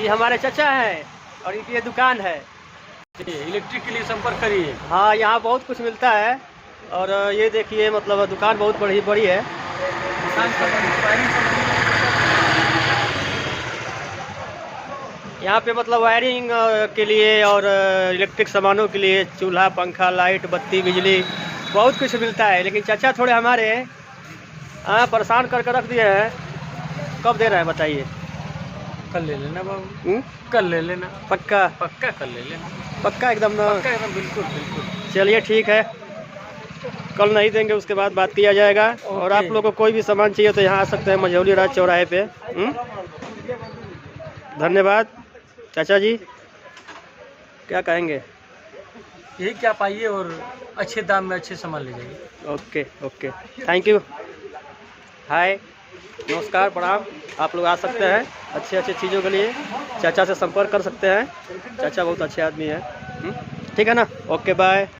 ये हमारे चाचा हैं और इनकी ये दुकान है। इलेक्ट्रिक के लिए संपर्क करिए। हाँ, यहाँ बहुत कुछ मिलता है और ये देखिए मतलब दुकान बहुत बड़ी है। यहाँ पे मतलब वायरिंग के लिए और इलेक्ट्रिक सामानों के लिए चूल्हा, पंखा, लाइट, बत्ती, बिजली बहुत कुछ मिलता है। लेकिन चाचा थोड़े हमारे परेशान करके रख दिए हैं। कब दे रहे हैं बताइए? कल ले लेना बाबू, कल ले लेना। पक्का? पक्का कल ले लेना। पक्का एकदम ना? पक्का एकदम, बिल्कुल बिल्कुल। चलिए ठीक है, कल नहीं देंगे, उसके बाद बात किया जाएगा। और आप लोगों को कोई भी सामान चाहिए तो यहाँ आ सकते हैं मझौली राज चौराहे पे। धन्यवाद चाचा जी, क्या कहेंगे? यही क्या पाइए और अच्छे दाम में अच्छे सामान ले जाइए। Okay okay, thank you. Hi, नमस्कार, प्रणाम। आप लोग आ सकते हैं अच्छे अच्छे चीज़ों के लिए, चाचा से संपर्क कर सकते हैं। चाचा बहुत अच्छे आदमी हैं। ठीक है ना? Okay, bye.